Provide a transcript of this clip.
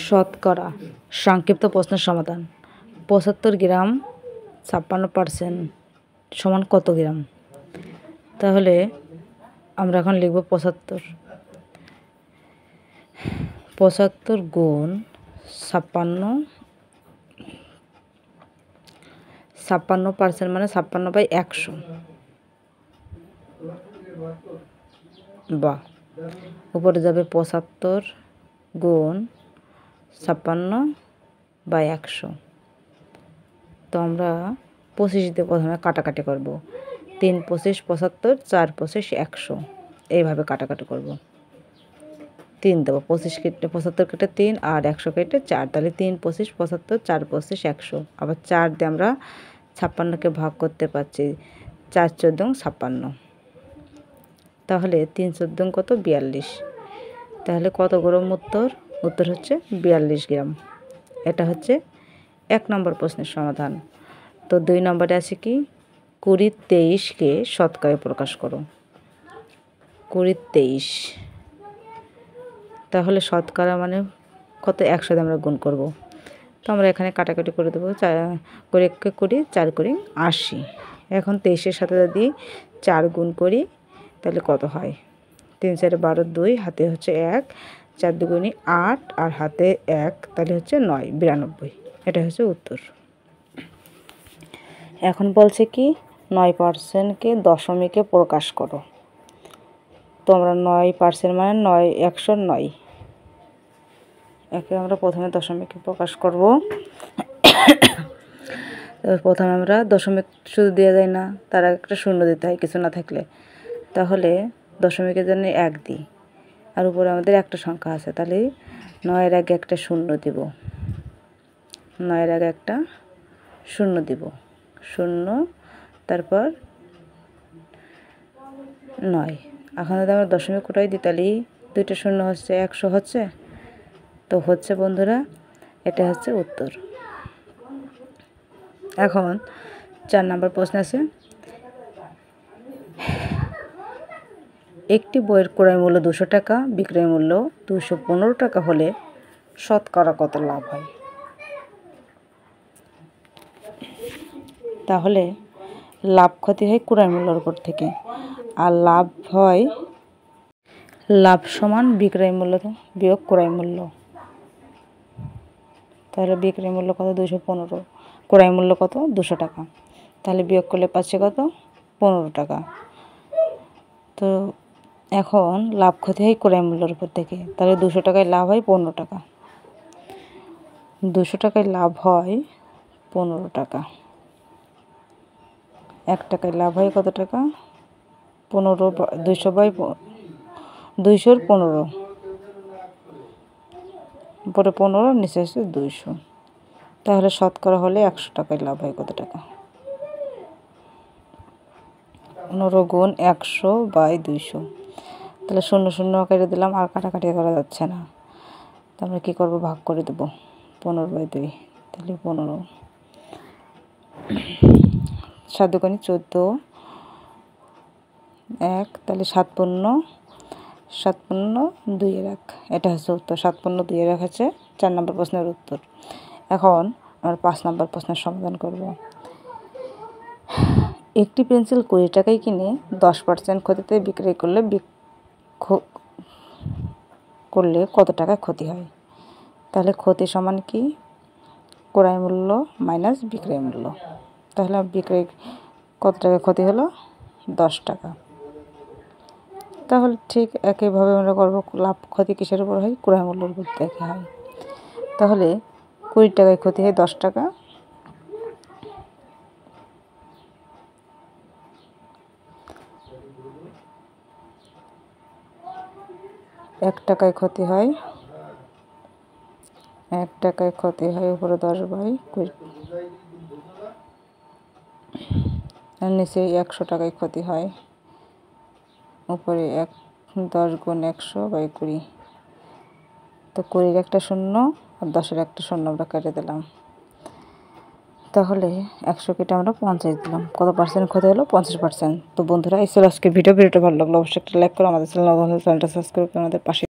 শতকরা সংক্ষিপ্ত প্রশ্নের সমাধান। ৭৫ গ্রাম ৫৬% সমান কত গ্রাম? তাহলে আমরা এখন লিখব ৭৫। ৭৫ গুণ ৫৬। ৫৬% মানে ৫৬/১০০ বা উপরে যাবে ৭৫ গুণ ৫৬/১০০। তো আমরা ২৫ দিয়ে প্রথমে কাটাকাটি করব। ৩ ২৫ ৭৫, ৪ ২৫ ১০০, এইভাবে কাটাকাটি করব। ৩ দেবো, ২৫ কেটে ৭৫ কেটে ৩ আর ১০০ কেটে ৪, তাহলে ৩ ২৫ ৭৫, ৪ ২৫ ১০০। আবার ৪ দিয়ে আমরা ৫৬কে ভাগ করতে পারছি, ৪ × ১৪ = ৫৬। তাহলে ৩ × ১৪ কত? ৪২। তাহলে কত গ্রাম উত্তর? উত্তর হচ্ছে ৪২ গ্রাম। এটা হচ্ছে ১ নম্বর প্রশ্নের সমাধান। তো ২ নম্বরে আছে কি? ২০-২৩কে শতকরায় প্রকাশ করো। ২০-২৩, তাহলে শতকরা মানে কত? ১০০ দিয়ে আমরা গুণ করব। তো আমরা এখানে কাটাকাটি করে দেবো। ২০ × ২০, ৪ × ৮০। এখন ২৩-এর সাথে যদি ৪ গুণ করি তাহলে কত হয়? ৩ × ৪ = ১২, ২ হাতে হচ্ছে ১, ৪ × ২ = ৮ আর হাতে ১, তাহলে হচ্ছে ৯, ৯২। এটা হচ্ছে উত্তর। এখন বলছে কি ৯%কে দশমিকে প্রকাশ করো। তো আমরা ৯% মানে ১০৯। একে আমরা প্রথমে দশমিকে প্রকাশ করব। প্রথমে আমরা দশমিক শুধু দেওয়া যায় না, তার আগে একটা শূন্য দিতে হয় কিছু না থাকলে। তাহলে দশমিকের জন্য ১ দিই, আর উপরে আমাদের একটা সংখ্যা আছে, তাহলে ৯-এর আগে একটা শূন্য দিব। ৯-এর আগে একটা শূন্য দিব, শূন্য, তারপর ৯। এখন যদি আমরা দশমিক কোটায় দিই তাহলে ২টা শূন্য হচ্ছে ১০০ হচ্ছে। তো হচ্ছে বন্ধুরা, এটা হচ্ছে উত্তর। এখন ৪ নম্বর প্রশ্ন আছে, একটি বইয়ের ক্রয় মূল্য ২০০ টাকা, বিক্রয় মূল্য ২১৫ টাকা হলে শতকরা কত লাভ হয়? তাহলে লাভ ক্ষতি হয় ক্রয় মূল্যের উপর থেকে, আর লাভ হয় লাভ সমান বিক্রয় মূল্য বিয়োগ ক্রয় মূল্য। তাহলে বিক্রয় মূল্য কত? ২১৫, ক্রয় মূল্য কত? ২০০ টাকা। তাহলে বিয়োগ করলে পাচ্ছে কত? ১৫ টাকা। তো এখন লাভ ক্ষতি হয় ক্রয় মূল্যের উপর থেকে, তাহলে ২০০ টাকায় লাভ হয় ১৫ টাকা। ২০০ টাকায় লাভ হয় ১৫ টাকা। ১ টাকায় লাভ হয় কত টাকা? ১৫, ২০০/২০০ র ১৫, উপরে ১৫, নিচে হচ্ছে ২০০। তাহলে শতকরা হলে ১০০ টাকায় লাভ হয় কত টাকা? ১৫ গুণ ১০০/২০০। তাহলে ০ কেটে দিলাম, আর কাটাকাটি করা যাচ্ছে না। তো আমরা কী করবো? ভাগ করে দেবো ১৫/২। তাহলে ১৫, ৭ × ২ = ১৪, ১, তাহলে ৭৫/২ এটা হচ্ছে উত্তর। ৭৫/২ হচ্ছে ৪ নম্বর প্রশ্নের উত্তর। এখন আমরা ৫ নম্বর প্রশ্নের সমাধান করব। একটি পেন্সিল ২০ টাকায় কিনে ১০% ক্ষতিতে বিক্রয় করলে কত টাকা ক্ষতি হয়? তাহলে ক্ষতি সমান কি? ক্রয় মূল্য মাইনাস বিক্রয় মূল্য। তাহলে বিক্রয় কত টাকা ক্ষতি হলো? ১০ টাকা। তাহলে ঠিক একইভাবে আমরা করব, লাভ ক্ষতি কিসের উপর হয়? ক্রয় মূল্যের উপর থেকে হয়। তাহলে ২০ টাকায় ক্ষতি হয় ১০ টাকা। ১ টাকায় ক্ষতি হয়, ১ টাকায় ক্ষতি হয় উপরে ১০/২০, আর নিচে ১০০ টাকায় ক্ষতি হয়, উপরে ১০ গুণ ১০০/২০। তো ২০-এর একটা শূন্য আর 10-এর একটা শূন্য আমরা কেটে দিলাম। তাহলে ১০০ কেটে আমরা ৫০ দিলাম। কত পার্সেন্ট ক্ষতি হলো? ৫০%। তো বন্ধুরা, এই ছিল আজকের ভিডিওটা ভালো লাগলো অবশ্যই একটা লাইক করো, আমাদের চ্যানেলটা সাবস্ক্রাইব করে আমাদের পাশে